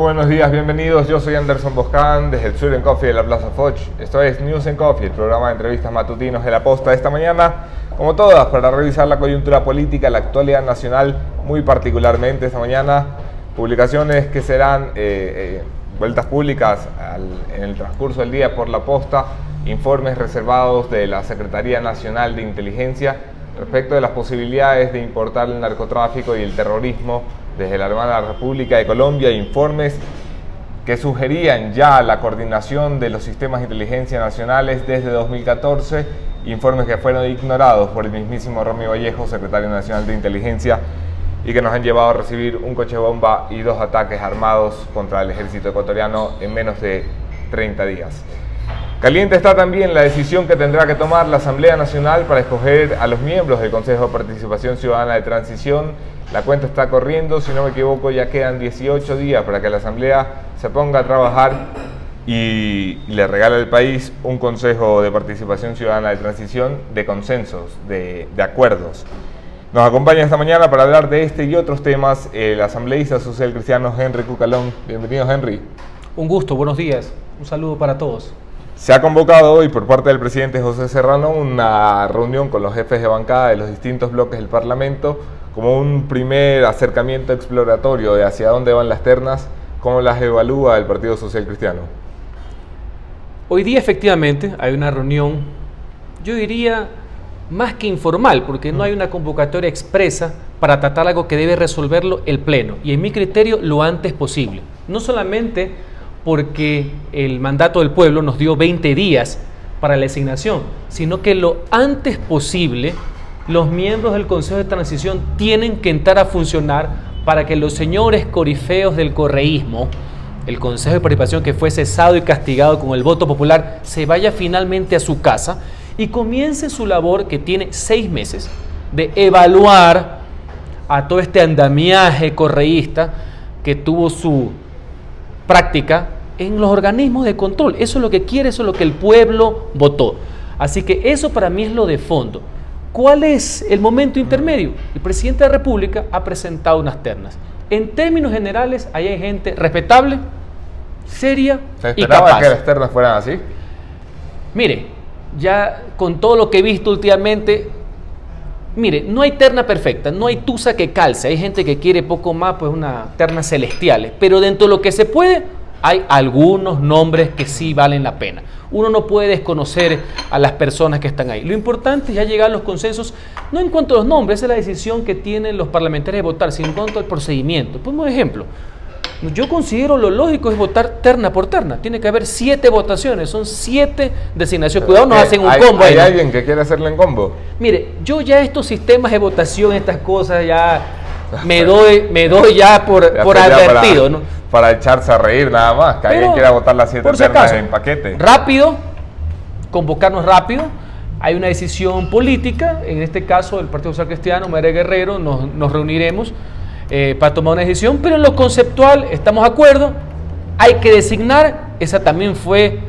buenos días, bienvenidos. Yo soy Anderson Boscan desde el Sur en Coffee de la Plaza Foch. Esto es News en Coffee, el programa de entrevistas matutinos de La Posta de esta mañana, como todas, para revisar la coyuntura política, la actualidad nacional, muy particularmente esta mañana. Publicaciones que serán vueltas públicas en el transcurso del día por La Posta, informes reservados de la Secretaría Nacional de Inteligencia respecto de las posibilidades de importar el narcotráfico y el terrorismo desde la hermana República de Colombia, informes que sugerían ya la coordinación de los sistemas de inteligencia nacionales desde 2014, informes que fueron ignorados por el mismísimo Romy Vallejo, secretario nacional de inteligencia, y que nos han llevado a recibir un coche bomba y 2 ataques armados contra el ejército ecuatoriano en menos de 30 días. Caliente está también la decisión que tendrá que tomar la Asamblea Nacional para escoger a los miembros del Consejo de Participación Ciudadana de Transición. La cuenta está corriendo, si no me equivoco ya quedan 18 días para que la Asamblea se ponga a trabajar y le regale al país un Consejo de Participación Ciudadana de Transición de consensos, de acuerdos. Nos acompaña esta mañana para hablar de este y otros temas el asambleísta social cristiano Henry Cucalón. Bienvenido, Henry. Un gusto, buenos días. Un saludo para todos. Se ha convocado hoy por parte del presidente José Serrano una reunión con los jefes de bancada de los distintos bloques del Parlamento como un primer acercamiento exploratorio de hacia dónde van las ternas. ¿Cómo las evalúa el Partido Social Cristiano? Hoy día efectivamente hay una reunión, yo diría más que informal, porque no hay una convocatoria expresa para tratar algo que debe resolverlo el Pleno, y en mi criterio lo antes posible. No solamente porque el mandato del pueblo nos dio 20 días para la designación, sino que lo antes posible los miembros del Consejo de Transición tienen que entrar a funcionar para que los señores corifeos del correísmo, el Consejo de Participación que fue cesado y castigado con el voto popular, se vaya finalmente a su casa y comience su labor que tiene 6 meses de evaluar a todo este andamiaje correísta que tuvo su práctica en los organismos de control. Eso es lo que quiere, eso es lo que el pueblo votó. Así que eso para mí es lo de fondo. ¿Cuál es el momento intermedio? El presidente de la República ha presentado unas ternas. En términos generales, ahí hay gente respetable, seria y capaz. ¿Se esperaba que las ternas fueran así? Mire, ya con todo lo que he visto últimamente, mire, no hay terna perfecta, no hay tusa que calce. Hay gente que quiere poco más, pues unas ternas celestiales. Pero dentro de lo que se puede, hay algunos nombres que sí valen la pena. Uno no puede desconocer a las personas que están ahí. Lo importante es ya llegar a los consensos, no en cuanto a los nombres, esa es la decisión que tienen los parlamentarios de votar, sino en cuanto al procedimiento. Pongo un ejemplo. Yo considero lo lógico es votar terna por terna. Tiene que haber 7 votaciones, son 7 designaciones. Cuidado, nos hacen un combo. ¿Hay alguien que quiere hacerle en combo? Mire, yo ya estos sistemas de votación, estas cosas, ya me doy ya por advertido, ¿no? Para echarse a reír nada más, que alguien quiera votar las 7 ternas en paquete. Rápido, convocarnos rápido. Hay una decisión política, en este caso el Partido Social Cristiano, María Guerrero, nos reuniremos para tomar una decisión, pero en lo conceptual estamos de acuerdo, hay que designar, esa también fue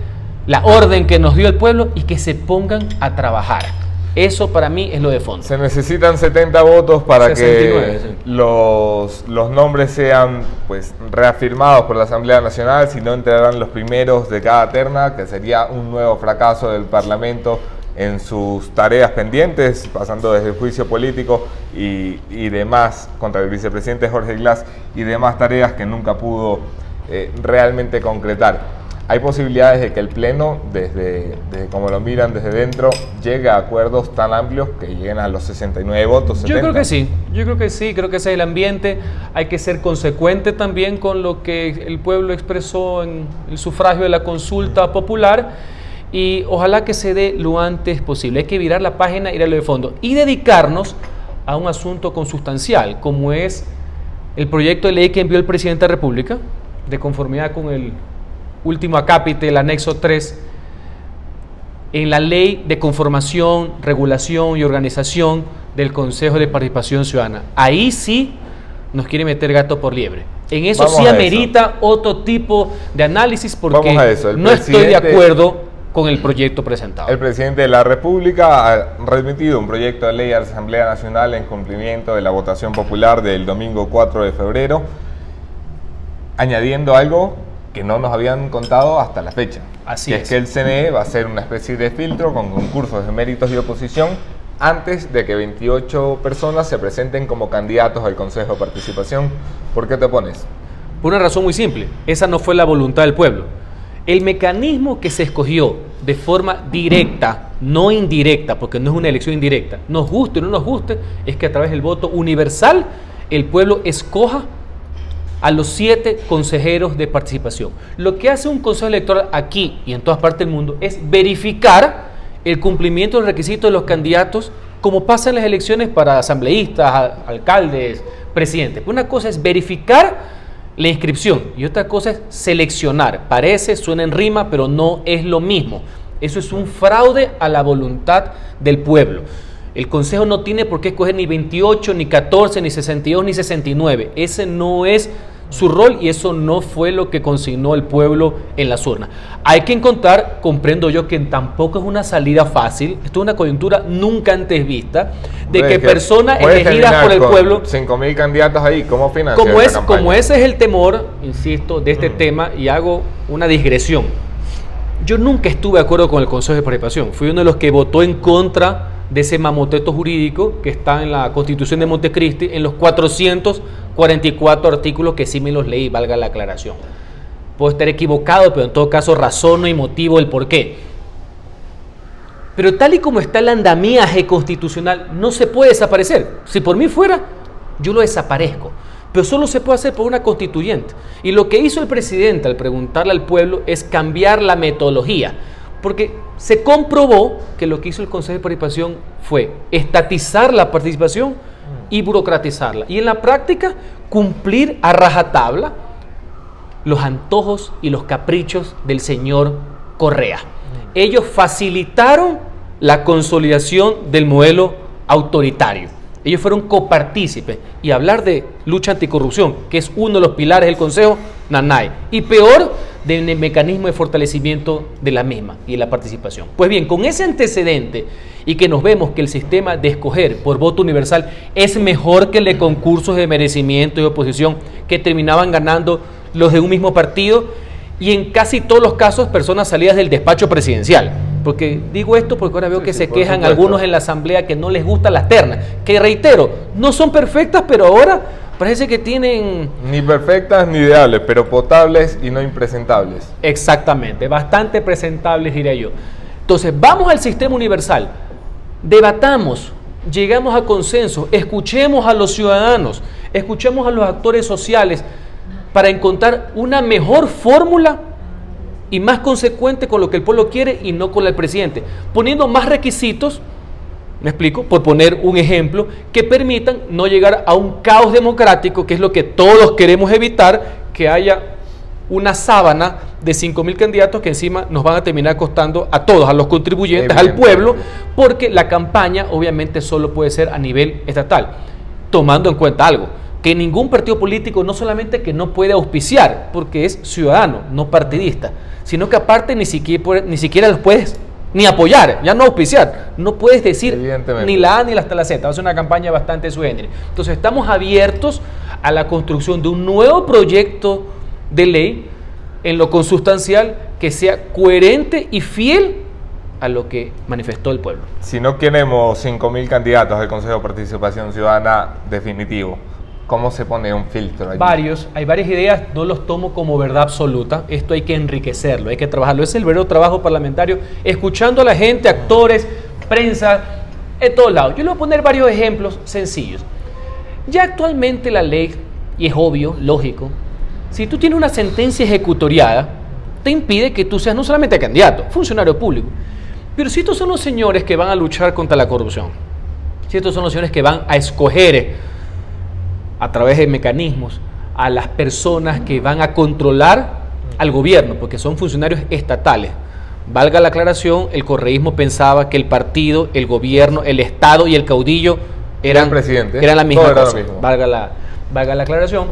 la orden que nos dio el pueblo, y que se pongan a trabajar. Eso para mí es lo de fondo. Se necesitan 70 votos para 69, que sí, los nombres sean pues reafirmados por la Asamblea Nacional, si no entrarán los primeros de cada terna, que sería un nuevo fracaso del Parlamento en sus tareas pendientes, pasando desde el juicio político y demás contra el vicepresidente Jorge Glass y demás tareas que nunca pudo realmente concretar. ¿Hay posibilidades de que el Pleno, desde como lo miran desde dentro, llegue a acuerdos tan amplios que lleguen a los 69 votos? 70? Yo creo que sí, creo que ese es el ambiente. Hay que ser consecuente también con lo que el pueblo expresó en el sufragio de la consulta popular, y ojalá que se dé lo antes posible. Hay que virar la página, ir a lo de fondo y dedicarnos a un asunto consustancial, como es el proyecto de ley que envió el presidente de la República, de conformidad con el último acápite, el anexo 3, en la ley de conformación, regulación y organización del Consejo de Participación Ciudadana. Ahí sí nos quiere meter gato por liebre. En eso sí amerita otro tipo de análisis, porque no estoy de acuerdo con el proyecto presentado. El presidente de la República ha remitido un proyecto de ley a la Asamblea Nacional en cumplimiento de la votación popular del domingo 4 de febrero. añadiendo algo que no nos habían contado hasta la fecha. Así es que el CNE va a hacer una especie de filtro con concursos de méritos y oposición antes de que 28 personas se presenten como candidatos al Consejo de Participación. ¿Por qué te opones? Por una razón muy simple, esa no fue la voluntad del pueblo. El mecanismo que se escogió de forma directa, no indirecta, porque no es una elección indirecta, nos guste o no nos guste, es que a través del voto universal el pueblo escoja a los 7 consejeros de participación. Lo que hace un consejo electoral aquí y en todas partes del mundo es verificar el cumplimiento del requisito de los candidatos, como pasa en las elecciones para asambleístas, alcaldes, presidentes. Una cosa es verificar la inscripción y otra cosa es seleccionar. Parece, suena en rima, pero no es lo mismo. Eso es un fraude a la voluntad del pueblo. El Consejo no tiene por qué escoger ni 28, ni 14, ni 62, ni 69. Ese no es su rol y eso no fue lo que consignó el pueblo en las urnas. Hay que encontrar, comprendo yo, que tampoco es una salida fácil. Esto es una coyuntura nunca antes vista, de que personas elegidas por el pueblo... 5.000 candidatos ahí, ¿cómo financian esta campaña? Como ese es el temor, insisto, de este tema, y hago una digresión. Yo nunca estuve de acuerdo con el Consejo de Participación. Fui uno de los que votó en contra de ese mamoteto jurídico que está en la Constitución de Montecristi, en los 444 artículos que sí me los leí, valga la aclaración. Puedo estar equivocado, pero en todo caso razono y motivo el por qué. Pero tal y como está el andamiaje constitucional, no se puede desaparecer. Si por mí fuera, yo lo desaparezco. Pero solo se puede hacer por una constituyente. Y lo que hizo el presidente al preguntarle al pueblo es cambiar la metodología. Porque se comprobó que lo que hizo el Consejo de Participación fue estatizar la participación y burocratizarla. Y en la práctica, cumplir a rajatabla los antojos y los caprichos del señor Correa. Ellos facilitaron la consolidación del modelo autoritario. Ellos fueron copartícipes. Y hablar de lucha anticorrupción, que es uno de los pilares del Consejo, nanay. Y peor, del mecanismo de fortalecimiento de la misma y de la participación. Pues bien, con ese antecedente y que nos vemos que el sistema de escoger por voto universal es mejor que el de concursos de merecimiento y oposición que terminaban ganando los de un mismo partido y en casi todos los casos personas salidas del despacho presidencial. Porque digo esto porque ahora veo que se quejan algunos en la asamblea que no les gustan las ternas, que reitero, no son perfectas, pero ahora parece que tienen... Ni perfectas ni ideales, pero potables y no impresentables. Exactamente, bastante presentables diría yo. Entonces, vamos al sistema universal, debatamos, llegamos a consenso, escuchemos a los ciudadanos, escuchemos a los actores sociales para encontrar una mejor fórmula y más consecuente con lo que el pueblo quiere y no con el presidente, poniendo más requisitos. Me explico, por poner un ejemplo, que permitan no llegar a un caos democrático, que es lo que todos queremos evitar, que haya una sábana de 5.000 candidatos que encima nos van a terminar costando a todos, a los contribuyentes, al pueblo, porque la campaña obviamente solo puede ser a nivel estatal, tomando en cuenta algo, que ningún partido político no solamente que no puede auspiciar, porque es ciudadano, no partidista, sino que aparte ni siquiera los puedes ni apoyar, ya no auspiciar, no puedes decir ni la A ni hasta la Z, va a ser una campaña bastante sui generis. Entonces estamos abiertos a la construcción de un nuevo proyecto de ley en lo consustancial que sea coherente y fiel a lo que manifestó el pueblo. Si no queremos 5.000 candidatos al Consejo de Participación Ciudadana definitivo, ¿cómo se pone un filtro allí? Hay varias ideas, no los tomo como verdad absoluta, esto hay que enriquecerlo, hay que trabajarlo, es el verdadero trabajo parlamentario, escuchando a la gente, actores, prensa, en todos lados. Yo le voy a poner varios ejemplos sencillos. Ya actualmente la ley, y es obvio, lógico, si tú tienes una sentencia ejecutoriada, te impide que tú seas no solamente candidato, funcionario público, pero si estos son los señores que van a luchar contra la corrupción, si estos son los señores que van a escoger a través de mecanismos a las personas que van a controlar al gobierno, porque son funcionarios estatales. Valga la aclaración, el correísmo pensaba que el partido, el gobierno, el Estado y el caudillo eran la misma cosa. Valga la aclaración.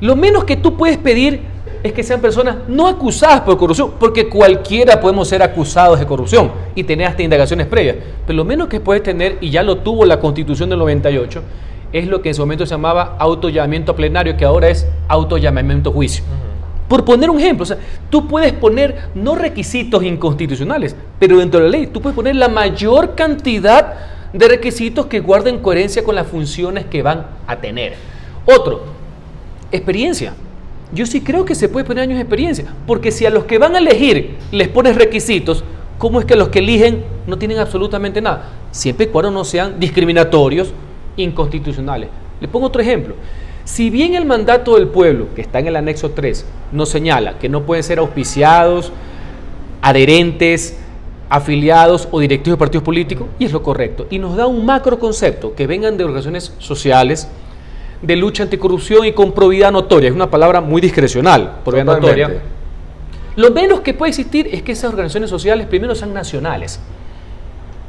Lo menos que tú puedes pedir es que sean personas no acusadas por corrupción, porque cualquiera podemos ser acusados de corrupción y tener hasta indagaciones previas. Pero lo menos que puedes tener, y ya lo tuvo la Constitución del 98, es lo que en su momento se llamaba autollamamiento plenario, que ahora es autollamamiento juicio. Por poner un ejemplo, o sea, tú puedes poner no requisitos inconstitucionales, pero dentro de la ley tú puedes poner la mayor cantidad de requisitos que guarden coherencia con las funciones que van a tener. Otro, experiencia. Yo sí creo que se puede poner años de experiencia, porque si a los que van a elegir les pones requisitos, ¿cómo es que los que eligen no tienen absolutamente nada? Siempre y cuando no sean discriminatorios, inconstitucionales. Le pongo otro ejemplo. Si bien el mandato del pueblo, que está en el anexo 3, nos señala que no pueden ser auspiciados, adherentes, afiliados o directivos de partidos políticos, y es lo correcto, y nos da un macro concepto, que vengan de organizaciones sociales, de lucha anticorrupción y con probidad notoria, es una palabra muy discrecional, probidad notoria. Lo menos que puede existir es que esas organizaciones sociales primero sean nacionales,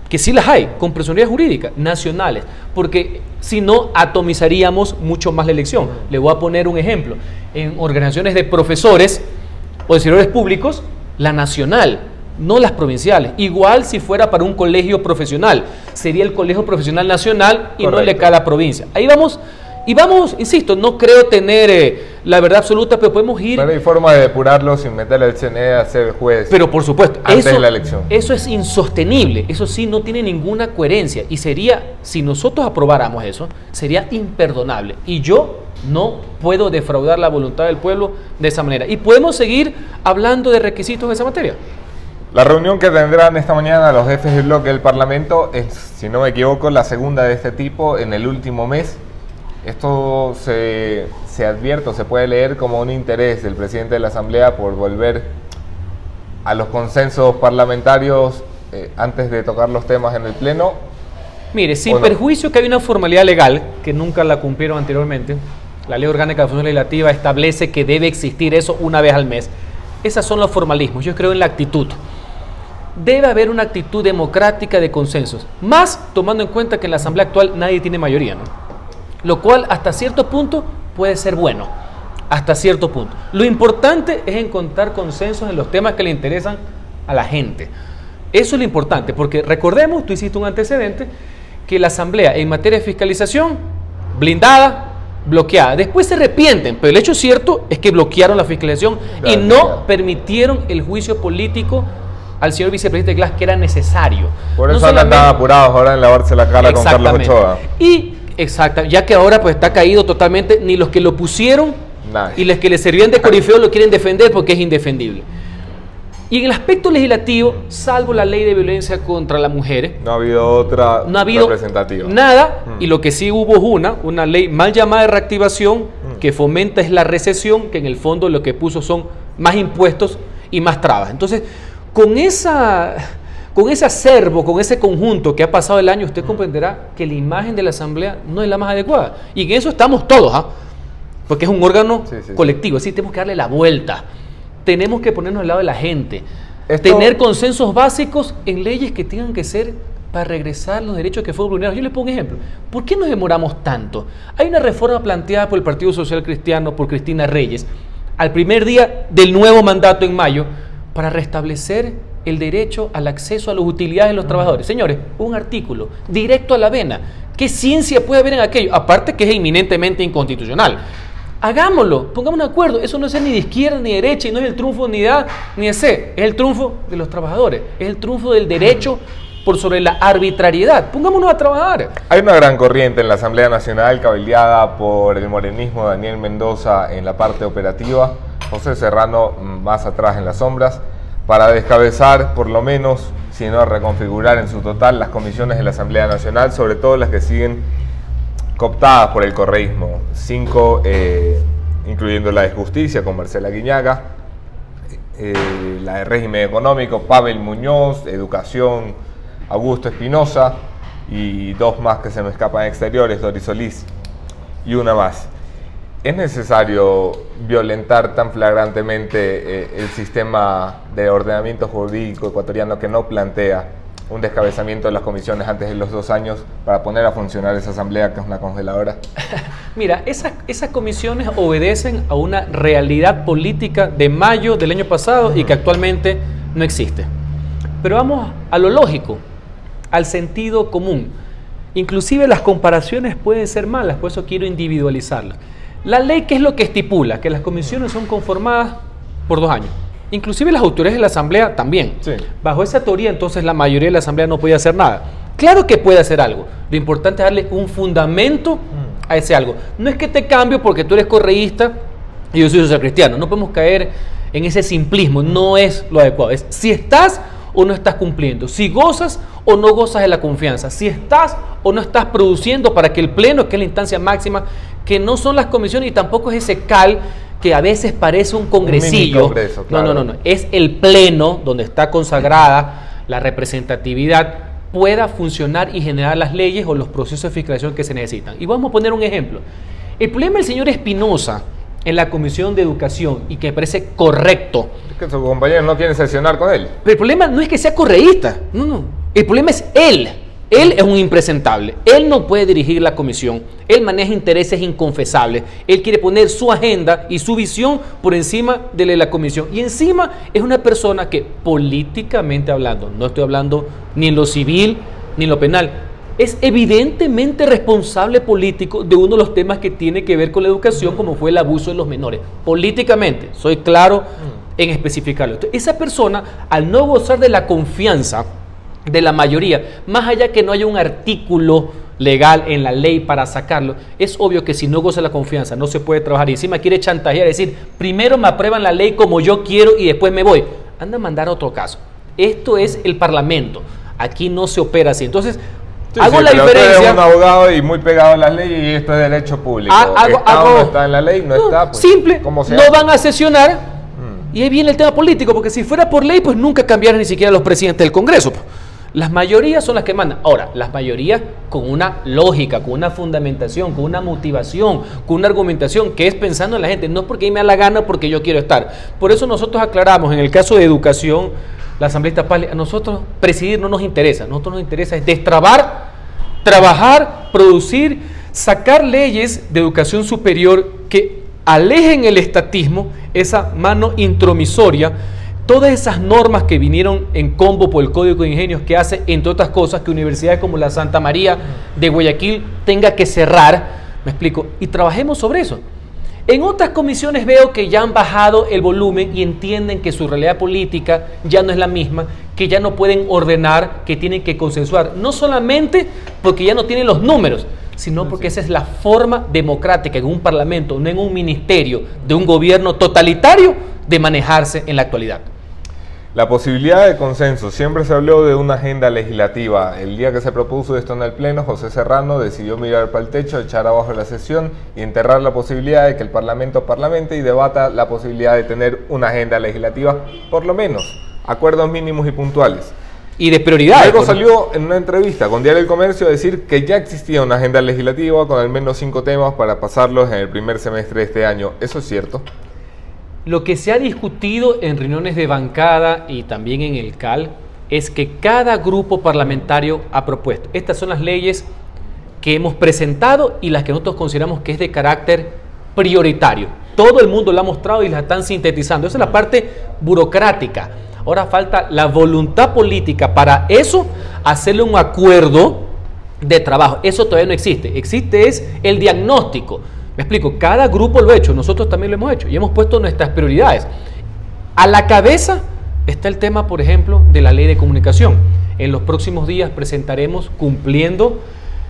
que sí las hay, con personalidad jurídica, nacionales, porque si no atomizaríamos mucho más la elección. Le voy a poner un ejemplo. En organizaciones de profesores o de servidores públicos, la nacional, no las provinciales. Igual si fuera para un colegio profesional, sería el colegio profesional nacional y correcto, no el de cada provincia. Ahí vamos. Y vamos, insisto, no creo tener la verdad absoluta, pero podemos ir... Pero hay forma de depurarlo sin meterle al CNE a ser juez. Pero por supuesto, antes de la elección. Eso es insostenible, eso sí no tiene ninguna coherencia. Y sería, si nosotros aprobáramos eso, sería imperdonable. Y yo no puedo defraudar la voluntad del pueblo de esa manera. Y podemos seguir hablando de requisitos de esa materia. La reunión que tendrán esta mañana los jefes del bloque del Parlamento es, si no me equivoco, la segunda de este tipo en el último mes. Esto se advierte o se puede leer como un interés del presidente de la Asamblea por volver a los consensos parlamentarios antes de tocar los temas en el Pleno. Mire, sin perjuicio que hay una formalidad legal que nunca la cumplieron anteriormente, la Ley Orgánica de Función Legislativa establece que debe existir eso una vez al mes. Esos son los formalismos, yo creo en la actitud. Debe haber una actitud democrática de consensos, más tomando en cuenta que en la Asamblea actual nadie tiene mayoría, ¿no? Lo cual hasta cierto punto puede ser bueno, hasta cierto punto. Lo importante es encontrar consensos en los temas que le interesan a la gente. Eso es lo importante, porque recordemos, tú hiciste un antecedente, que la Asamblea en materia de fiscalización, blindada, bloqueada. Después se arrepienten, pero el hecho cierto es que bloquearon la fiscalización y no permitieron el juicio político al señor vicepresidente Glass, que era necesario. Por eso andan tan apurados ahora en lavarse la cara con Carlos Ochoa. Exacto, ya que ahora pues está caído totalmente, ni los que lo pusieron y los que le servían de corifeo lo quieren defender porque es indefendible. Y en el aspecto legislativo, salvo la ley de violencia contra las mujeres, no ha habido otra representativa. Nada, y lo que sí hubo es una ley mal llamada de reactivación que fomenta es la recesión, que en el fondo lo que puso son más impuestos y más trabas. Entonces, con ese acervo, con ese conjunto que ha pasado el año, usted comprenderá que la imagen de la Asamblea no es la más adecuada. Y en eso estamos todos, porque es un órgano colectivo, así tenemos que darle la vuelta. Tenemos que ponernos al lado de la gente. Tener consensos básicos en leyes que tengan que ser para regresar los derechos que fueron vulnerados. Yo les pongo un ejemplo. ¿Por qué nos demoramos tanto? Hay una reforma planteada por el Partido Social Cristiano, por Cristina Reyes, al primer día del nuevo mandato en mayo, para restablecer el derecho al acceso a las utilidades de los trabajadores. Señores, un artículo directo a la vena. ¿Qué ciencia puede haber en aquello? Aparte que es inminentemente inconstitucional. Hagámoslo, pongámonos de acuerdo. Eso no es ni de izquierda ni de derecha, y no es el triunfo ni de A ni de C. Es el triunfo de los trabajadores. Es el triunfo del derecho por sobre la arbitrariedad. Pongámonos a trabajar. Hay una gran corriente en la Asamblea Nacional, cabildeada por el morenismo Daniel Mendoza en la parte operativa, José Serrano más atrás en las sombras, para descabezar, por lo menos, si no reconfigurar en su total, las comisiones de la Asamblea Nacional, sobre todo las que siguen cooptadas por el correísmo. 5, incluyendo la de Justicia, con Marcela Guiñaga, la de Régimen Económico, Pavel Muñoz, Educación, Augusto Espinosa, y 2 más que se me escapan exteriores, Doris Solís, y una más. ¿Es necesario violentar tan flagrantemente el sistema de ordenamiento jurídico ecuatoriano que no plantea un descabezamiento de las comisiones antes de los 2 años para poner a funcionar esa asamblea que es una congeladora? Mira, esas comisiones obedecen a una realidad política de mayo del año pasado y que actualmente no existe. Pero vamos a lo lógico, al sentido común. Inclusive las comparaciones pueden ser malas, por eso quiero individualizarlas. La ley, ¿qué es lo que estipula? Que las comisiones son conformadas por 2 años. Inclusive las autoridades de la Asamblea también. Sí. Bajo esa teoría, entonces, la mayoría de la Asamblea no podía hacer nada. Claro que puede hacer algo. Lo importante es darle un fundamento a ese algo. No es que te cambio porque tú eres correísta y yo soy socialcristiano. No podemos caer en ese simplismo. No es lo adecuado. Es si estás o no estás cumpliendo. Si gozas o no gozas de la confianza. Si estás o no estás produciendo para que el pleno, que es la instancia máxima, que no son las comisiones y tampoco es ese CAL que a veces parece un congresillo. Congreso, claro. No. Es el pleno donde está consagrada la representatividad, pueda funcionar y generar las leyes o los procesos de fiscalización que se necesitan. Y vamos a poner un ejemplo. El problema del señor Espinosa en la Comisión de Educación, y que me parece correcto. Es que su compañero no quiere sesionar con él. Pero el problema no es que sea correísta, no. El problema es él. Él es un impresentable, él no puede dirigir la comisión, él maneja intereses inconfesables, él quiere poner su agenda y su visión por encima de la comisión. Y encima es una persona que políticamente hablando, no estoy hablando ni en lo civil ni en lo penal, es evidentemente responsable político de uno de los temas que tiene que ver con la educación, como fue el abuso de los menores. Políticamente, soy claro en especificarlo. Entonces, esa persona, al no gozar de la confianza de la mayoría, más allá que no haya un artículo legal en la ley para sacarlo, es obvio que si no goza la confianza no se puede trabajar y encima quiere chantajear, decir, primero me aprueban la ley como yo quiero y después me voy. Anda a mandar otro caso. Esto es el Parlamento. Aquí no se opera así. Entonces, hago la diferencia. Tú eres un abogado y muy pegado a la ley y esto es derecho público. No está en la ley, no está. Pues, simple, no van a sesionar y ahí viene el tema político, porque si fuera por ley, pues nunca cambiaran ni siquiera los presidentes del Congreso. Las mayorías son las que mandan. Ahora, las mayorías con una lógica, con una fundamentación, con una motivación, con una argumentación, que es pensando en la gente, no porque a mí me da la gana, porque yo quiero estar. Por eso nosotros aclaramos, en el caso de educación, la Asamblea Pali, a nosotros presidir no nos interesa. A nosotros nos interesa es destrabar, trabajar, producir, sacar leyes de educación superior que alejen el estatismo, esa mano intromisoria. Todas esas normas que vinieron en combo por el Código de Ingenios que hace, entre otras cosas, que universidades como la Santa María de Guayaquil tenga que cerrar, me explico, y trabajemos sobre eso. En otras comisiones veo que ya han bajado el volumen y entienden que su realidad política ya no es la misma, que ya no pueden ordenar, que tienen que consensuar, no solamente porque ya no tienen los números, sino porque esa es la forma democrática en un parlamento, no en un ministerio de un gobierno totalitario, de manejarse en la actualidad. La posibilidad de consenso, siempre se habló de una agenda legislativa. El día que se propuso esto en el Pleno, José Serrano decidió mirar para el techo, echar abajo la sesión y enterrar la posibilidad de que el Parlamento parlamente y debata la posibilidad de tener una agenda legislativa, por lo menos, acuerdos mínimos y puntuales. Y de prioridad. Luego salió en una entrevista con Diario El Comercio a decir que ya existía una agenda legislativa con al menos 5 temas para pasarlos en el primer semestre de este año. ¿Eso es cierto? Lo que se ha discutido en reuniones de bancada y también en el CAL es que cada grupo parlamentario ha propuesto. Estas son las leyes que hemos presentado y las que nosotros consideramos que es de carácter prioritario. Todo el mundo lo ha mostrado y las están sintetizando. Esa es la parte burocrática. Ahora falta la voluntad política para eso, hacerle un acuerdo de trabajo. Eso todavía no existe. Existe es el diagnóstico. Me explico, cada grupo lo ha hecho, nosotros también lo hemos hecho y hemos puesto nuestras prioridades. A la cabeza está el tema, por ejemplo, de la ley de comunicación. En los próximos días presentaremos, cumpliendo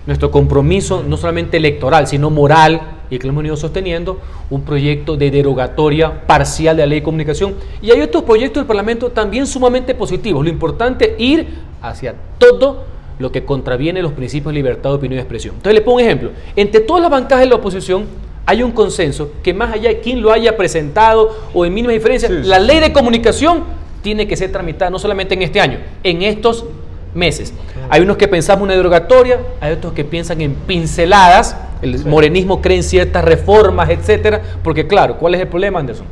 nuestro compromiso, no solamente electoral, sino moral, y que lo hemos venido sosteniendo, un proyecto de derogatoria parcial de la ley de comunicación. Y hay otros proyectos del Parlamento también sumamente positivos. Lo importante es ir hacia todo lo que contraviene los principios de libertad de opinión y expresión. Entonces le pongo un ejemplo. Entre todas las bancadas de la oposición hay un consenso que más allá de quien lo haya presentado o en mínimas diferencias, la ley de comunicación tiene que ser tramitada no solamente en este año, en estos meses. Hay unos que pensamos una derogatoria, hay otros que piensan en pinceladas, el morenismo cree en ciertas reformas, etcétera, porque claro, ¿cuál es el problema, Anderson?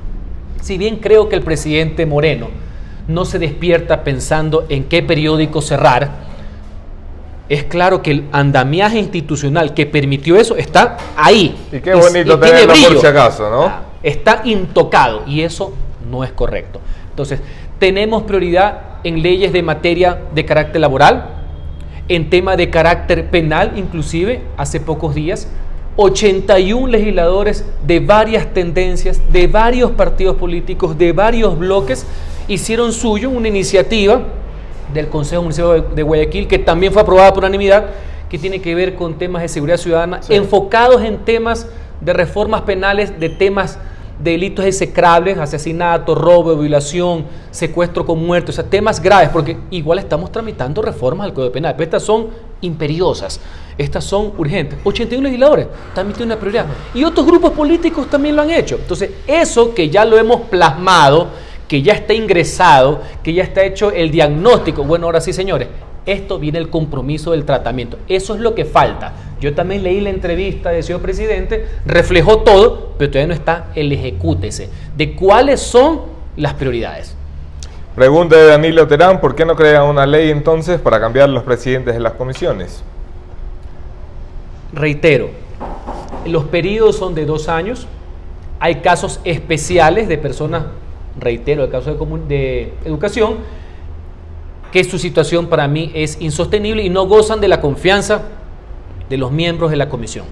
Si bien creo que el presidente Moreno no se despierta pensando en qué periódico cerrar, es claro que el andamiaje institucional que permitió eso está ahí. Y qué bonito tenerlo por si acaso, ¿no? Está intocado y eso no es correcto. Entonces, tenemos prioridad en leyes de materia de carácter laboral, en tema de carácter penal, inclusive hace pocos días, 81 legisladores de varias tendencias, de varios partidos políticos, de varios bloques, hicieron suyo una iniciativa del Consejo Municipal de Guayaquil, que también fue aprobada por unanimidad, que tiene que ver con temas de seguridad ciudadana, sí, enfocados en temas de reformas penales, de temas de delitos execrables, asesinato, robo, violación, secuestro con muerte, o sea, temas graves, porque igual estamos tramitando reformas al Código Penal, pero estas son imperiosas, estas son urgentes. 81 legisladores también tienen una prioridad, y otros grupos políticos también lo han hecho. Entonces, eso que ya lo hemos plasmado, que ya está ingresado, que ya está hecho el diagnóstico, bueno, ahora sí, señores, esto viene el compromiso del tratamiento. Eso es lo que falta. Yo también leí la entrevista del señor presidente, reflejó todo, pero todavía no está el ejecútese de cuáles son las prioridades. Pregunta de Danilo Terán: ¿por qué no crean una ley entonces para cambiar los presidentes de las comisiones? Reitero, los periodos son de 2 años, hay casos especiales de personas, reitero, el caso de educación, que su situación para mí es insostenible y no gozan de la confianza de los miembros de la comisión.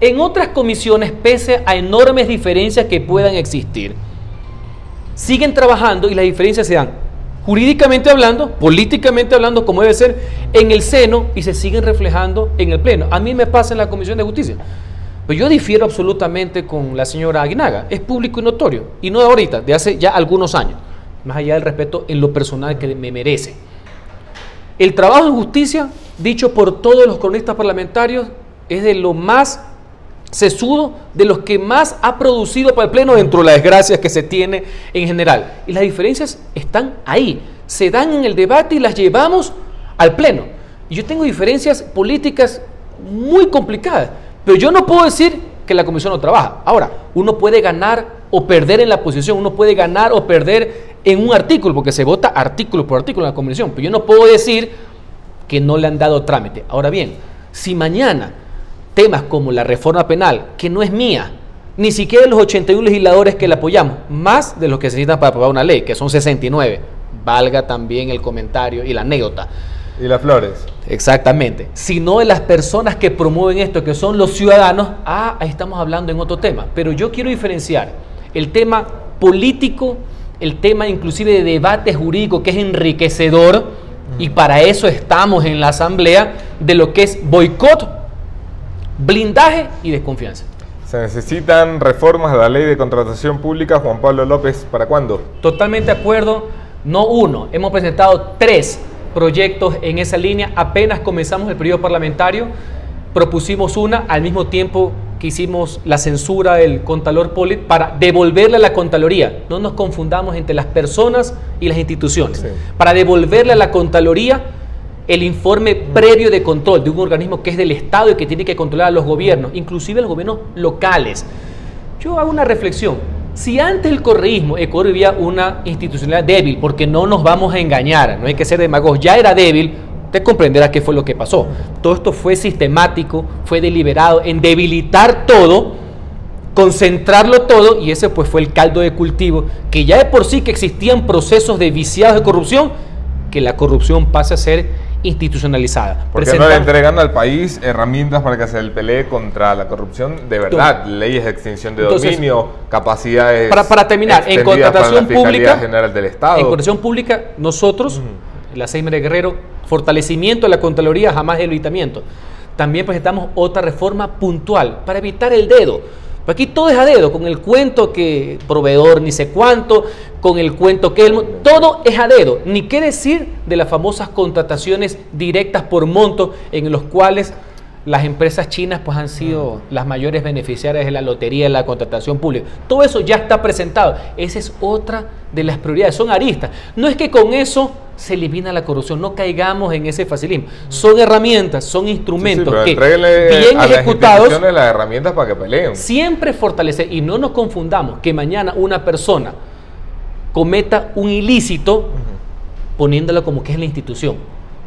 En otras comisiones, pese a enormes diferencias que puedan existir, siguen trabajando y las diferencias se dan jurídicamente hablando, políticamente hablando, como debe ser, en el seno, y se siguen reflejando en el pleno. A mí me pasa en la Comisión de Justicia. Pero yo difiero absolutamente con la señora Aguinaga. Es público y notorio, y no de ahorita, de hace ya algunos años, más allá del respeto en lo personal que me merece. El trabajo en justicia, dicho por todos los cronistas parlamentarios, es de lo más sesudo, de los que más ha producido para el pleno dentro de las desgracias que se tiene en general. Y las diferencias están ahí, se dan en el debate y las llevamos al pleno. Y yo tengo diferencias políticas muy complicadas, pero yo no puedo decir que la comisión no trabaja. Ahora, uno puede ganar o perder en la posición, uno puede ganar o perder en un artículo, porque se vota artículo por artículo en la comisión, pero yo no puedo decir que no le han dado trámite. Ahora bien, si mañana temas como la reforma penal, que no es mía, ni siquiera de los 81 legisladores que la apoyamos, más de los que se necesitan para aprobar una ley, que son 69, valga también el comentario y la anécdota. Y las flores. Exactamente. Sino de las personas que promueven esto, que son los ciudadanos, ahí estamos hablando en otro tema. Pero yo quiero diferenciar el tema político, el tema inclusive de debate jurídico, que es enriquecedor, y para eso estamos en la asamblea, de lo que es boicot, blindaje y desconfianza. Se necesitan reformas a la ley de contratación pública. Juan Pablo López, ¿para cuándo? Totalmente de acuerdo, no uno, hemos presentado 3 proyectos en esa línea. Apenas comenzamos el periodo parlamentario, propusimos una, al mismo tiempo que hicimos la censura del Contralor Polit para devolverle a la Contraloría. No nos confundamos entre las personas y las instituciones. Sí. Para devolverle a la Contraloría el informe previo de control de un organismo que es del Estado y que tiene que controlar a los gobiernos, inclusive a los gobiernos locales. Yo hago una reflexión. Si antes el correísmo, Ecuador vivía una institucionalidad débil, porque no nos vamos a engañar, no hay que ser demagogos, ya era débil, usted comprenderá qué fue lo que pasó. Todo esto fue sistemático, fue deliberado en debilitar todo, concentrarlo todo, y ese pues fue el caldo de cultivo, que ya de por sí que existían procesos de viciados de corrupción, que la corrupción pase a ser institucionalizada. Porque no le entregan al país herramientas para que se pelee contra la corrupción de verdad, leyes de extinción de dominio, capacidades. Para terminar, en contratación pública, general del Estado. En contratación pública, nosotros, la Seis María Guerrero, fortalecimiento de la Contraloría, jamás debilitamiento. También presentamos otra reforma puntual para evitar el dedo. Aquí todo es a dedo, con el cuento que proveedor ni sé cuánto, con el cuento que todo es a dedo. Ni qué decir de las famosas contrataciones directas por monto, en los cuales las empresas chinas pues han sido las mayores beneficiarias de la lotería de la contratación pública. Todo eso ya está presentado. Esa es otra de las prioridades, son aristas. No es que con eso se elimina la corrupción, no caigamos en ese facilismo. Son herramientas, son instrumentos que bien ejecutados, las herramientas para que peleen. Siempre fortalecer, y no nos confundamos que mañana una persona cometa un ilícito poniéndolo como que es la institución.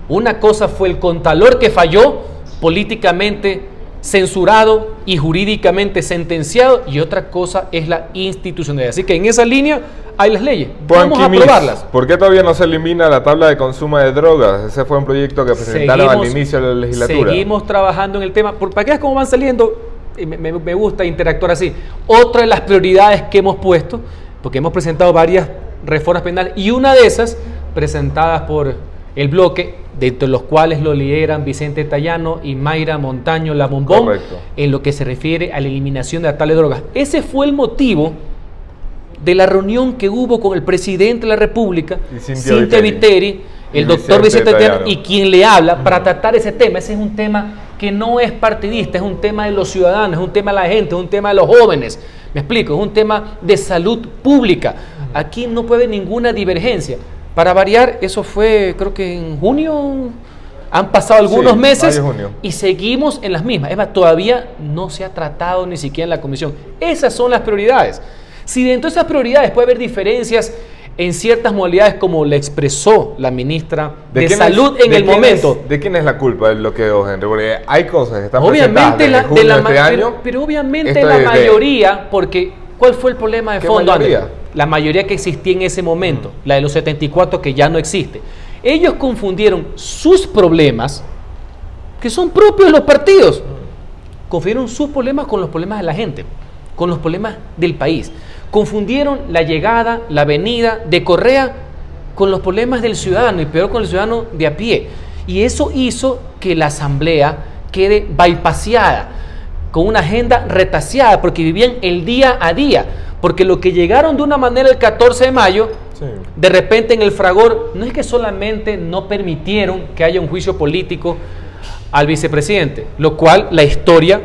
Una cosa fue el Contralor que falló políticamente censurado y jurídicamente sentenciado, y otra cosa es la institucionalidad. Así que en esa línea hay las leyes. Vamos a aprobarlas. ¿Por qué todavía no se elimina la tabla de consumo de drogas? Ese fue un proyecto que presentaron al inicio de la legislatura. Seguimos trabajando en el tema. Para que veas cómo van saliendo, me gusta interactuar así. Otra de las prioridades que hemos puesto, porque hemos presentado varias reformas penales, y una de esas presentadas por el bloque, dentro de los cuales lo lideran Vicente Tallano y Mayra Montaño La Bombón, correcto, en lo que se refiere a la eliminación de la tabla de drogas. Ese fue el motivo de la reunión que hubo con el presidente de la República, Cynthia Viteri, el doctor Vicente Tallano, y quien le habla, para tratar ese tema. Ese es un tema que no es partidista, es un tema de los ciudadanos, es un tema de la gente, es un tema de los jóvenes. Me explico, es un tema de salud pública. Aquí no puede haber ninguna divergencia. Para variar, eso fue, creo que en junio, han pasado algunos meses y seguimos en las mismas. Es más, todavía no se ha tratado ni siquiera en la comisión. Esas son las prioridades. Si dentro de esas prioridades puede haber diferencias en ciertas modalidades, como le expresó la ministra de Salud en el momento. ¿De quién es la culpa del bloqueo, Henry? Porque hay cosas que están obviamente presentadas desde junio de este año. Pero obviamente la mayoría, porque ¿cuál fue el problema de fondo? La mayoría que existía en ese momento, la de los 74, que ya no existe. Ellos confundieron sus problemas, que son propios de los partidos, confundieron sus problemas con los problemas de la gente, con los problemas del país. Confundieron la llegada, la venida de Correa con los problemas del ciudadano, y peor con el ciudadano de a pie. Y eso hizo que la asamblea quede bypaseada, con una agenda retaseada, porque vivían el día a día. Porque lo que llegaron de una manera el 14 de mayo, de repente en el fragor, no es que solamente no permitieron que haya un juicio político al vicepresidente, lo cual la historia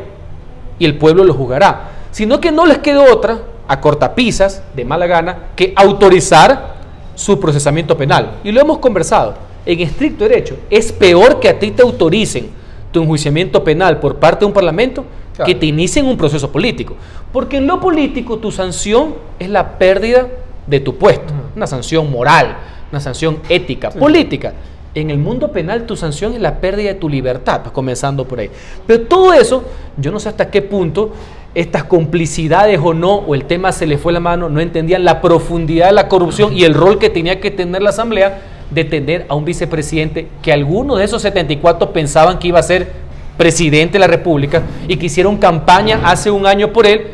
y el pueblo lo juzgará, sino que no les quedó otra, a cortapisas, de mala gana, que autorizar su procesamiento penal. Y lo hemos conversado, en estricto derecho, es peor que a ti te autoricen tu enjuiciamiento penal por parte de un parlamento, que te inicien un proceso político. Porque en lo político tu sanción es la pérdida de tu puesto, una sanción moral, una sanción ética, política. En el mundo penal tu sanción es la pérdida de tu libertad, pues comenzando por ahí. Pero todo eso, yo no sé hasta qué punto estas complicidades o no, o el tema se le fue la mano, no entendían la profundidad de la corrupción y el rol que tenía que tener la Asamblea de tener a un vicepresidente que algunos de esos 74 pensaban que iba a ser presidente de la República y que hicieron campaña hace un año por él,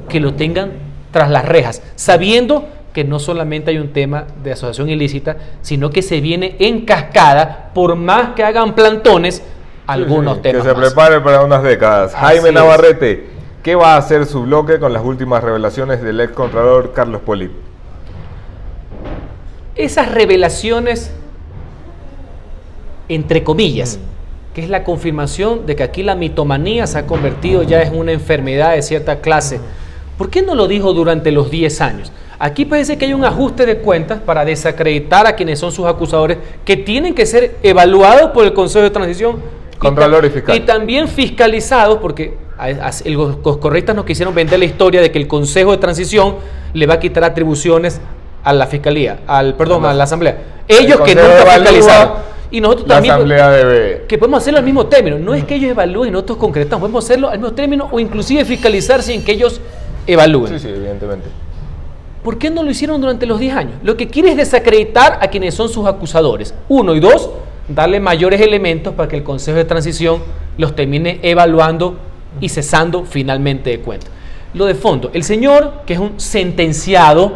que lo tengan tras las rejas, sabiendo que no solamente hay un tema de asociación ilícita, sino que se viene en cascada, por más que hagan plantones, algunos temas que se prepare para unas décadas. Jaime Navarrete, ¿qué va a hacer su bloque con las últimas revelaciones del ex contralor Carlos Polip? Esas revelaciones, entre comillas, que es la confirmación de que aquí la mitomanía se ha convertido ya en una enfermedad de cierta clase. ¿Por qué no lo dijo durante los 10 años? Aquí parece que hay un ajuste de cuentas para desacreditar a quienes son sus acusadores, que tienen que ser evaluados por el Consejo de Transición, Contralor y fiscal, y también fiscalizados, porque los correctas nos quisieron vender la historia de que el Consejo de Transición le va a quitar atribuciones a la Fiscalía, a la Asamblea. Ellos que nunca fiscalizaron. Y nosotros también, que podemos hacerlo al mismo término. No es que ellos evalúen y nosotros concretamos, podemos hacerlo al mismo término o inclusive fiscalizar sin que ellos evalúen. Sí, evidentemente. ¿Por qué no lo hicieron durante los 10 años? Lo que quiere es desacreditar a quienes son sus acusadores. 1 y 2, darle mayores elementos para que el Consejo de Transición los termine evaluando y cesando finalmente de cuenta. Lo de fondo, el señor, que es un sentenciado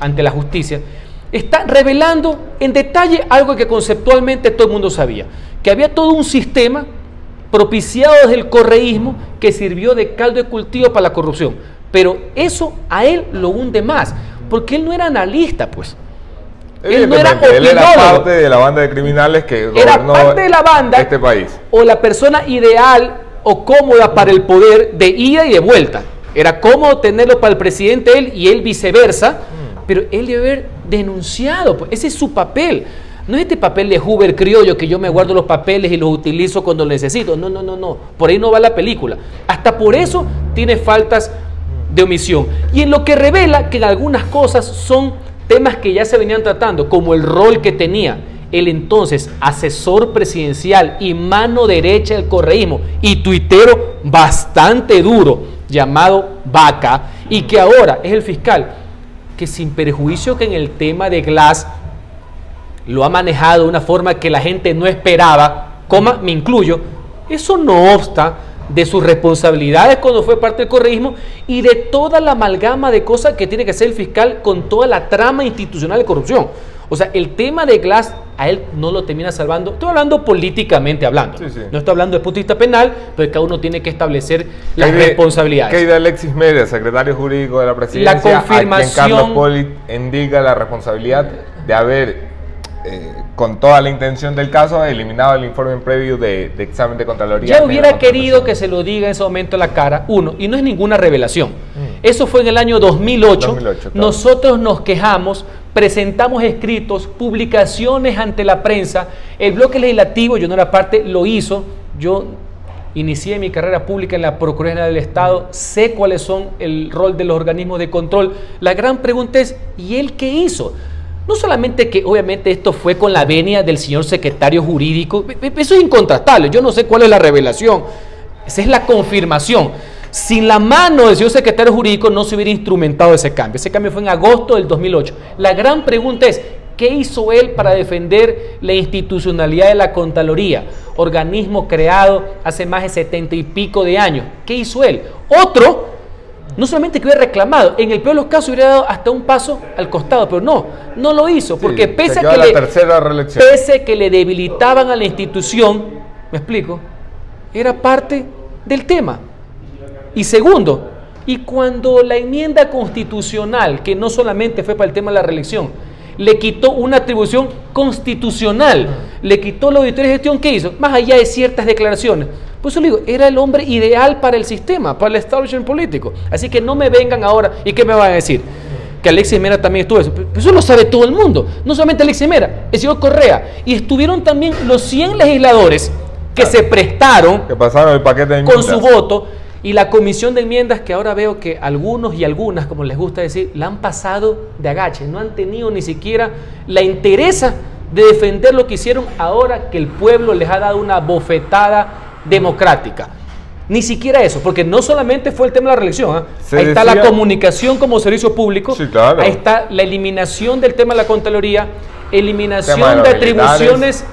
ante la justicia, está revelando en detalle algo que conceptualmente todo el mundo sabía, que había todo un sistema propiciado desde el correísmo que sirvió de caldo de cultivo para la corrupción, pero eso a él lo hunde más, porque él no era analista, pues. Él no era opinólogo. Él era parte de la banda de criminales que gobernó este país. O la persona ideal o cómoda para el poder de ida y de vuelta. Era cómodo tenerlo para el presidente él y él viceversa, pero él debe haber denunciado, pues ese es su papel. No es este papel de Hoover criollo que yo me guardo los papeles y los utilizo cuando los necesito. No. Por ahí no va la película. Hasta por eso tiene faltas de omisión. Y en lo que revela que en algunas cosas son temas que ya se venían tratando, como el rol que tenía el entonces asesor presidencial y mano derecha del correísmo y tuitero bastante duro llamado Vaca, y que ahora es el fiscal que, sin perjuicio que en el tema de Glass lo ha manejado de una forma que la gente no esperaba, me incluyo, eso no obsta de sus responsabilidades cuando fue parte del correísmo y de toda la amalgama de cosas que tiene que hacer el fiscal con toda la trama institucional de corrupción. O sea, el tema de Glass a él no lo termina salvando. Estoy hablando políticamente hablando. Sí, sí. No estoy hablando desde el punto de vista penal, pero cada uno tiene que establecer las responsabilidades. ¿Qué hay de Alexis Mera, secretario jurídico de la presidencia, la confirmación, a quien Carlos Poli indica la responsabilidad de haber, con toda la intención del caso, eliminado el informe previo de examen de Contraloría? Ya hubiera querido que se lo diga en ese momento a la cara, y no es ninguna revelación. Eso fue en el año 2008. Claro. Nosotros nos quejamos, presentamos escritos, publicaciones ante la prensa, el bloque legislativo, yo no era parte, lo hizo. Yo inicié mi carrera pública en la Procuraduría General del Estado, sé cuáles son el rol de los organismos de control. La gran pregunta es, ¿y él qué hizo? No solamente que obviamente esto fue con la venia del señor secretario jurídico, eso es incontrastable, yo no sé cuál es la revelación, esa es la confirmación. Sin la mano del señor secretario jurídico no se hubiera instrumentado ese cambio fue en agosto del 2008. La gran pregunta es, ¿qué hizo él para defender la institucionalidad de la Contraloría? Organismo creado hace más de 70 y pico de años. ¿Qué hizo él? Otro, no solamente que hubiera reclamado, en el peor de los casos hubiera dado hasta un paso al costado, pero no lo hizo, porque sí, pese a que le debilitaban a la institución, ¿me explico? Era parte del tema. Y segundo, y cuando la enmienda constitucional, que no solamente fue para el tema de la reelección, le quitó una atribución constitucional, le quitó la auditoría de gestión, ¿qué hizo? Más allá de ciertas declaraciones. Por eso le digo, era el hombre ideal para el sistema, para el establishment político. Así que no me vengan ahora, ¿y qué me van a decir? Que Alexis Mera también estuvo eso. Pero eso lo sabe todo el mundo, no solamente Alexis Mera, el señor Correa. Y estuvieron también los 100 legisladores que se prestaron, que pasaron el paquete de con su voto. Y la comisión de enmiendas, que ahora veo que algunos y algunas, como les gusta decir, la han pasado de agache, no han tenido ni siquiera la interesa de defender lo que hicieron ahora que el pueblo les ha dado una bofetada democrática. Ni siquiera eso, porque no solamente fue el tema de la reelección, ahí está la comunicación como servicio público, sí, claro. Ahí está la eliminación del tema de la Contraloría, eliminación de atribuciones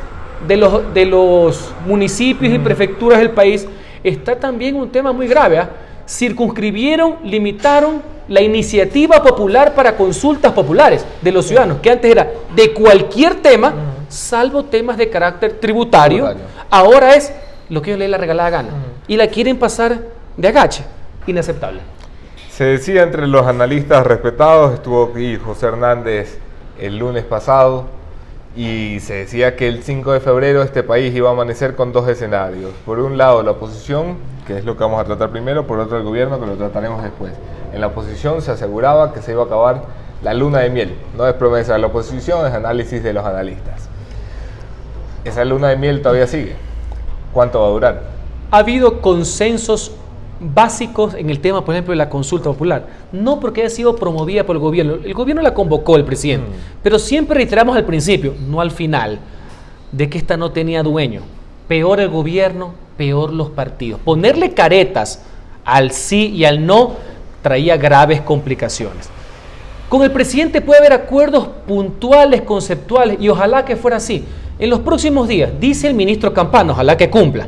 de los municipios y prefecturas del país. Está también un tema muy grave, circunscribieron, limitaron la iniciativa popular para consultas populares de los ciudadanos, que antes era de cualquier tema, salvo temas de carácter tributario. Ahora es lo que ellos les la regalada gana. Y la quieren pasar de agache. Inaceptable. Se decía entre los analistas respetados, estuvo aquí José Hernández el lunes pasado, y se decía que el 5 de febrero este país iba a amanecer con dos escenarios. Por un lado la oposición, que es lo que vamos a tratar primero, por otro el gobierno, que lo trataremos después. En la oposición se aseguraba que se iba a acabar la luna de miel. No es promesa de la oposición, es análisis de los analistas. Esa luna de miel todavía sigue. ¿Cuánto va a durar? Ha habido consensos básicos en el tema, por ejemplo, de la consulta popular, no porque haya sido promovida por el gobierno la convocó el presidente, pero siempre reiteramos al principio, no al final, de que esta no tenía dueño. Peor el gobierno, peor los partidos. Ponerle caretas al sí y al no traía graves complicaciones. Con el presidente puede haber acuerdos puntuales, conceptuales, y ojalá que fuera así. En los próximos días, dice el ministro Campana, ojalá que cumpla,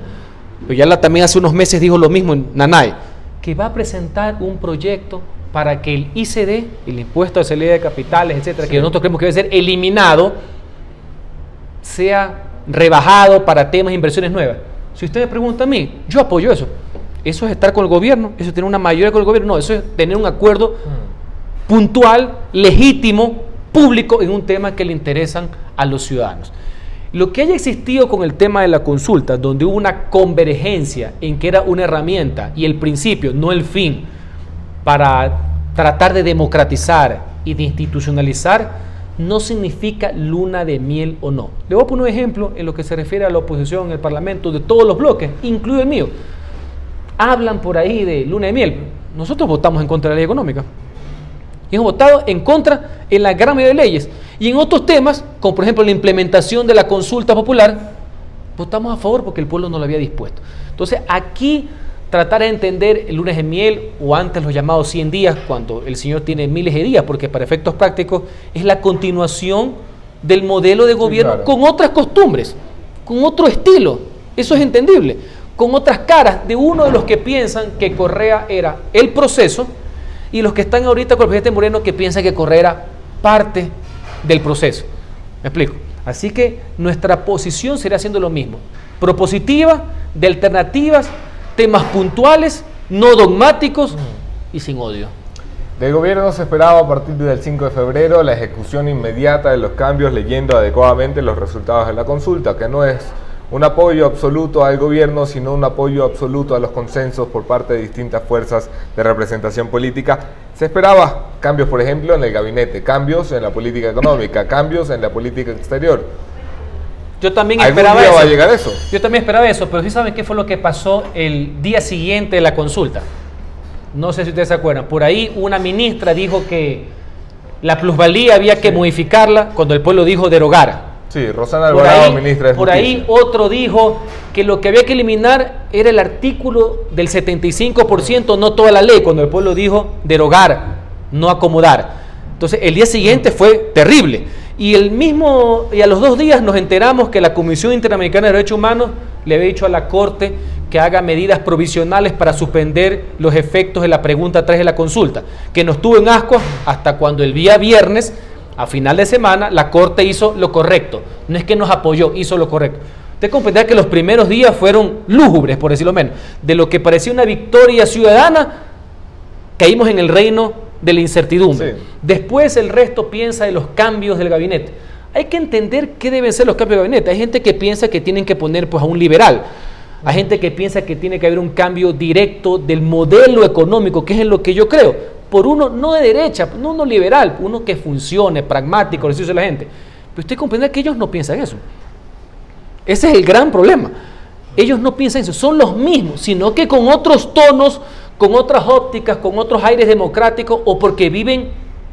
pero ya también hace unos meses dijo lo mismo en Nanay, que va a presentar un proyecto para que el ICD, el impuesto de salida de capitales, etcétera, que nosotros creemos que debe ser eliminado, sea rebajado para temas de inversiones nuevas. Si usted me pregunta a mí, yo apoyo eso. Eso es estar con el gobierno, eso es tener una mayoría con el gobierno, no, eso es tener un acuerdo puntual, legítimo, público en un tema que le interesan a los ciudadanos. Lo que haya existido con el tema de la consulta, donde hubo una convergencia en que era una herramienta y el principio, no el fin, para tratar de democratizar y de institucionalizar, no significa luna de miel o no. Le voy a poner un ejemplo en lo que se refiere a la oposición en el Parlamento de todos los bloques, incluido el mío. Hablan por ahí de luna de miel. Nosotros votamos en contra de la ley económica. Y hemos votado en contra en la gran mayoría de leyes. Y en otros temas, como por ejemplo la implementación de la consulta popular, votamos a favor porque el pueblo no lo había dispuesto. Entonces aquí tratar de entender el lunes de miel o antes los llamados 100 días, cuando el Señor tiene miles de días, porque para efectos prácticos es la continuación del modelo de gobierno, sí, claro, con otras costumbres, con otro estilo, eso es entendible, con otras caras de uno de los que piensan que Correa era el proceso y los que están ahorita con el presidente Moreno que piensan que Correa era parte del proceso. ¿Me explico? Así que nuestra posición sería haciendo lo mismo, propositiva, de alternativas, temas puntuales, no dogmáticos y sin odio. Del gobierno se esperaba a partir del 5 de febrero la ejecución inmediata de los cambios leyendo adecuadamente los resultados de la consulta, que no es un apoyo absoluto al gobierno, sino un apoyo absoluto a los consensos por parte de distintas fuerzas de representación política. Se esperaba cambios, por ejemplo, en el gabinete, cambios en la política económica, cambios en la política exterior. Yo también esperaba eso. ¿Va a llegar eso? Yo también esperaba eso, pero ¿sí saben qué fue lo que pasó el día siguiente de la consulta? No sé si ustedes se acuerdan. Por ahí una ministra dijo que la plusvalía había que modificarla cuando el pueblo dijo derogar. Sí, Rosana Alvarado, ministra de Justicia. Por ahí otro dijo que lo que había que eliminar era el artículo del 75%, no toda la ley, cuando el pueblo dijo derogar, no acomodar. Entonces el día siguiente fue terrible. Y a los 2 días nos enteramos que la Comisión Interamericana de Derechos Humanos le había dicho a la Corte que haga medidas provisionales para suspender los efectos de la pregunta 3 de la consulta, que nos tuvo en ascuas hasta cuando el día viernes, a final de semana, la Corte hizo lo correcto. No es que nos apoyó, hizo lo correcto. Usted comprenderá que los primeros días fueron lúgubres, por decirlo menos. De lo que parecía una victoria ciudadana, caímos en el reino de la incertidumbre. Sí. Después el resto piensa de los cambios del gabinete. Hay que entender qué deben ser los cambios del gabinete. Hay gente que piensa que tienen que poner pues, a un liberal. Hay gente que piensa que tiene que haber un cambio directo del modelo económico, que es en lo que yo creo. Por uno no de derecha, no uno liberal, uno que funcione, pragmático, les dice la gente. Pero usted comprende que ellos no piensan eso. Ese es el gran problema. Ellos no piensan eso, son los mismos, sino que con otros tonos, con otras ópticas, con otros aires democráticos o porque viven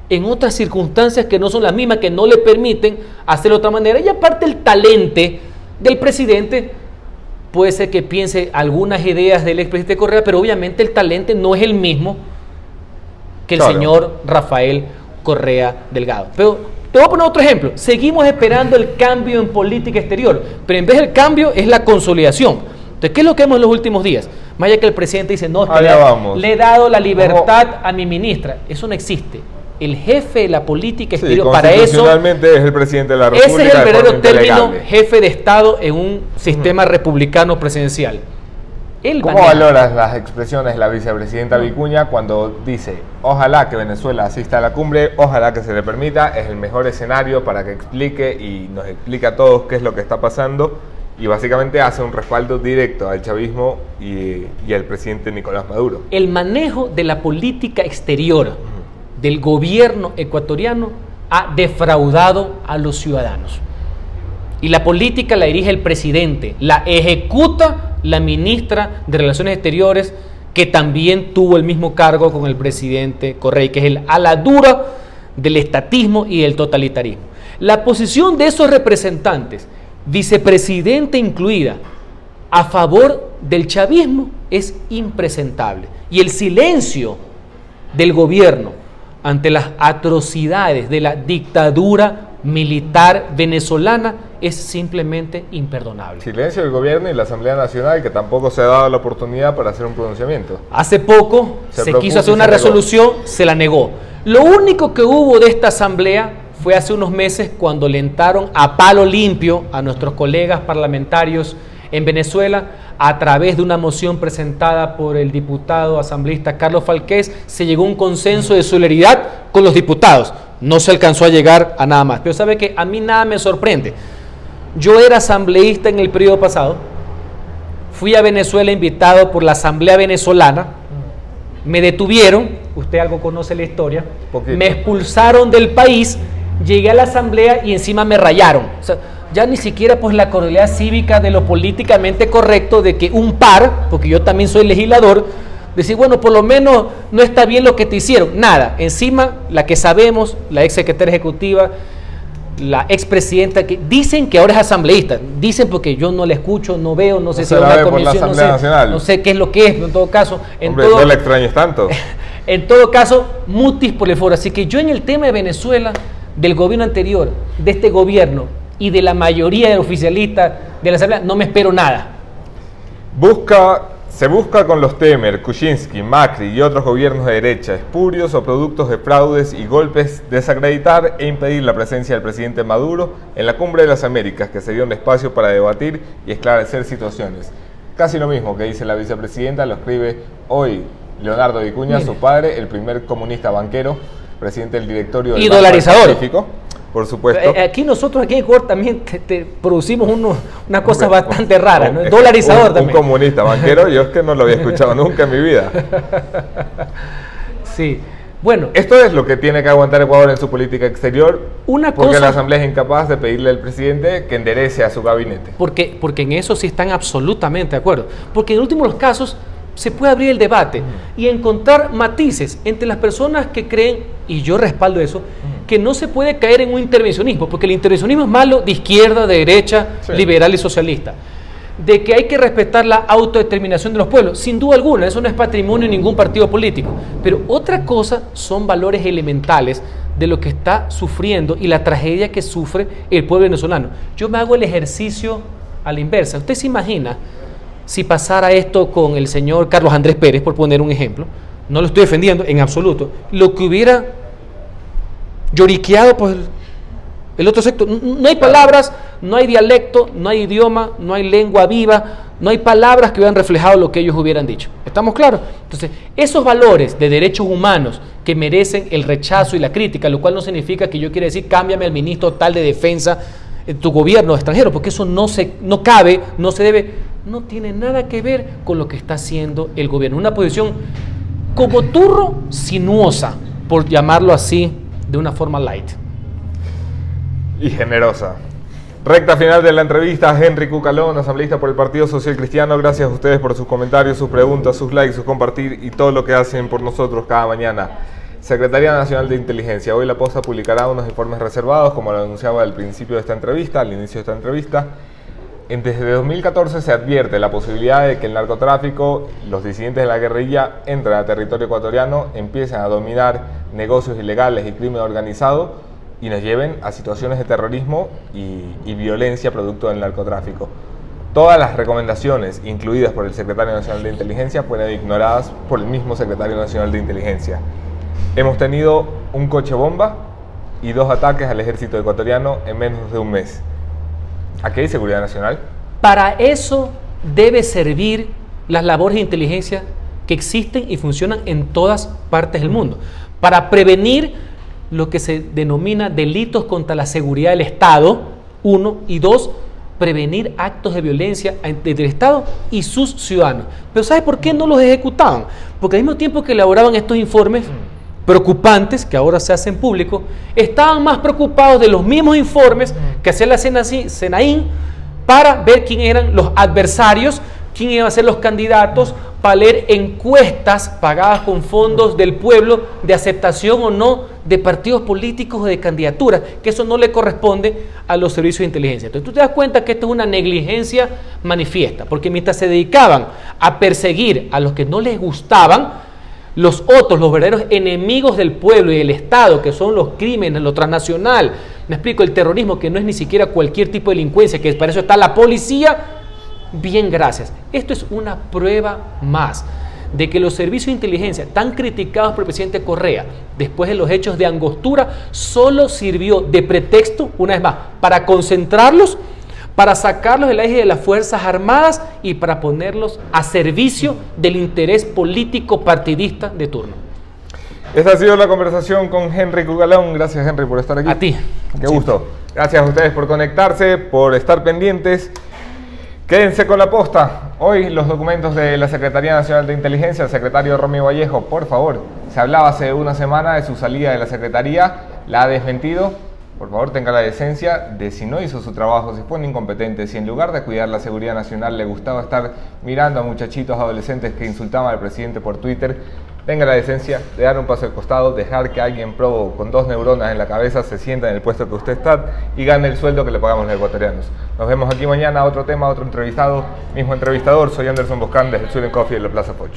en otras circunstancias que no son las mismas, que no le permiten hacerlo de otra manera. Y aparte el talento del presidente puede ser que piense algunas ideas del expresidente Correa, pero obviamente el talento no es el mismo que el señor Rafael Correa Delgado. Pero te voy a poner otro ejemplo. Seguimos esperando el cambio en política exterior, pero en vez del cambio es la consolidación. Entonces, ¿qué es lo que vemos en los últimos días? Más allá que el presidente dice, no, le he dado la libertad a mi ministra. Eso no existe. El jefe de la política exterior, para eso... Constitucionalmente es el presidente de la República. Ese es el verdadero término, jefe de Estado en un sistema republicano presidencial. ¿Cómo valoras las expresiones de la vicepresidenta Vicuña cuando dice, ojalá que Venezuela asista a la cumbre, ojalá que se le permita, es el mejor escenario para que explique y nos explique a todos qué es lo que está pasando, y básicamente hace un respaldo directo al chavismo y al presidente Nicolás Maduro? El manejo de la política exterior del gobierno ecuatoriano ha defraudado a los ciudadanos. Y la política la dirige el presidente, la ejecuta la ministra de Relaciones Exteriores, que también tuvo el mismo cargo con el presidente Correa, que es el ala dura del estatismo y del totalitarismo. La posición de esos representantes, vicepresidente incluida, a favor del chavismo es impresentable. Y el silencio del gobierno ante las atrocidades de la dictadura militar venezolana es simplemente imperdonable. Silencio del gobierno y la Asamblea Nacional, que tampoco se ha dado la oportunidad para hacer un pronunciamiento. Hace poco se quiso hacer una resolución, se la negó. Lo único que hubo de esta asamblea fue hace unos meses cuando le entraron a palo limpio a nuestros colegas parlamentarios en Venezuela a través de una moción presentada por el diputado asambleísta Carlos Falqués. Se llegó a un consenso de solidaridad con los diputados. No se alcanzó a llegar a nada más. Pero sabe que a mí nada me sorprende. Yo era asambleísta en el periodo pasado, fui a Venezuela invitado por la Asamblea Venezolana, me detuvieron, usted algo conoce la historia, me expulsaron del país, llegué a la Asamblea y encima me rayaron. O sea, ya ni siquiera pues la cordialidad cívica de lo políticamente correcto de que un par, porque yo también soy legislador, decir, bueno, por lo menos no está bien lo que te hicieron. Nada, encima la que sabemos, la ex secretaria ejecutiva, la expresidenta, que dicen que ahora es asambleísta, dicen porque yo no la escucho, no veo, no sé si es una comisión, no sé qué es lo que es, pero en todo caso... Hombre, no la extrañes tanto. En todo caso, mutis por el foro. Así que yo en el tema de Venezuela, del gobierno anterior, de este gobierno y de la mayoría de oficialistas de la asamblea, no me espero nada. Se busca con los Temer, Kuczynski, Macri y otros gobiernos de derecha, espurios o productos de fraudes y golpes, desacreditar e impedir la presencia del presidente Maduro en la Cumbre de las Américas, que sería un espacio para debatir y esclarecer situaciones. Casi lo mismo que dice la vicepresidenta, lo escribe hoy Leonardo Vicuña, su padre, el primer comunista banquero, presidente del directorio del y dolarizador. Pacífico. Por supuesto. Aquí nosotros, aquí en Ecuador, también producimos una cosa bastante rara, ¿no? Dolarizador también. Un comunista banquero, yo es que no lo había escuchado nunca en mi vida. Sí, bueno. Esto es lo que tiene que aguantar Ecuador en su política exterior, porque la Asamblea es incapaz de pedirle al presidente que enderece a su gabinete. Porque en eso sí están absolutamente de acuerdo. Porque en últimos casos se puede abrir el debate y encontrar matices entre las personas que creen, y yo respaldo eso, que no se puede caer en un intervencionismo, porque el intervencionismo es malo de izquierda, de derecha, sí, liberal y socialista. De que hay que respetar la autodeterminación de los pueblos, sin duda alguna, eso no es patrimonio de ningún partido político. Pero otra cosa son valores elementales de lo que está sufriendo y la tragedia que sufre el pueblo venezolano. Yo me hago el ejercicio a la inversa. ¿Usted se imagina si pasara esto con el señor Carlos Andrés Pérez, por poner un ejemplo? No lo estoy defendiendo en absoluto. Lo que hubiera lloriqueado pues el otro sector. No hay palabras, no hay dialecto, no hay idioma, no hay lengua viva, no hay palabras que hubieran reflejado lo que ellos hubieran dicho. ¿Estamos claros? Entonces, esos valores de derechos humanos que merecen el rechazo y la crítica, lo cual no significa que yo quiera decir cámbiame al ministro tal de defensa en tu gobierno extranjero, porque eso no cabe, no se debe, no tiene nada que ver con lo que está haciendo el gobierno. Una posición como turro sinuosa, por llamarlo así, de una forma light. Y generosa. Recta final de la entrevista, Henry Cucalón, asambleísta por el Partido Social Cristiano. Gracias a ustedes por sus comentarios, sus preguntas, sus likes, sus compartir y todo lo que hacen por nosotros cada mañana. Secretaría Nacional de Inteligencia. Hoy La Posta publicará unos informes reservados, como lo anunciaba al principio de esta entrevista, al inicio de esta entrevista. Desde 2014 se advierte la posibilidad de que el narcotráfico, los disidentes de la guerrilla entren a territorio ecuatoriano, empiecen a dominar negocios ilegales y crimen organizado y nos lleven a situaciones de terrorismo y violencia producto del narcotráfico. Todas las recomendaciones incluidas por el Secretario Nacional de Inteligencia fueron ignoradas por el mismo Secretario Nacional de Inteligencia. Hemos tenido un coche bomba y 2 ataques al ejército ecuatoriano en menos de un mes. ¿Aquí hay seguridad nacional? Para eso debe servir las labores de inteligencia que existen y funcionan en todas partes del mundo, para prevenir lo que se denomina delitos contra la seguridad del Estado, 1, y 2, prevenir actos de violencia entre el Estado y sus ciudadanos. Pero ¿sabes por qué no los ejecutaban? Porque al mismo tiempo que elaboraban estos informes preocupantes, que ahora se hacen públicos, estaban más preocupados de los mismos informes que hacía la Senaín para ver quién eran los adversarios, quién iban a ser los candidatos, para leer encuestas pagadas con fondos del pueblo de aceptación o no de partidos políticos o de candidaturas, que eso no le corresponde a los servicios de inteligencia. Entonces tú te das cuenta que esto es una negligencia manifiesta, porque mientras se dedicaban a perseguir a los que no les gustaban, los otros, los verdaderos enemigos del pueblo y del Estado, que son los crímenes, lo transnacional, me explico, el terrorismo, que no es ni siquiera cualquier tipo de delincuencia, que para eso está la policía, bien, gracias. Esto es una prueba más de que los servicios de inteligencia, tan criticados por el presidente Correa, después de los hechos de Angostura, solo sirvió de pretexto, una vez más, para concentrarlos, para sacarlos del eje de las Fuerzas Armadas y para ponerlos a servicio del interés político partidista de turno. Esta ha sido la conversación con Henry Cucalón. Gracias, Henry, por estar aquí. A ti. Qué gusto. Gracias a ustedes por conectarse, por estar pendientes. Quédense con La Posta. Hoy los documentos de la Secretaría Nacional de Inteligencia, el secretario Romeo Vallejo, por favor, se hablaba hace una semana de su salida de la Secretaría, la ha desmentido. Por favor, tenga la decencia de, si no hizo su trabajo, si fue un incompetente, si en lugar de cuidar la seguridad nacional le gustaba estar mirando a muchachitos adolescentes que insultaban al presidente por Twitter, tenga la decencia de dar un paso al costado, dejar que alguien probo con 2 neuronas en la cabeza se sienta en el puesto que usted está y gane el sueldo que le pagamos los ecuatorianos. Nos vemos aquí mañana, otro tema, otro entrevistado, mismo entrevistador. Soy Anderson Boscan desde el Sweden Coffee de la Plaza Foch.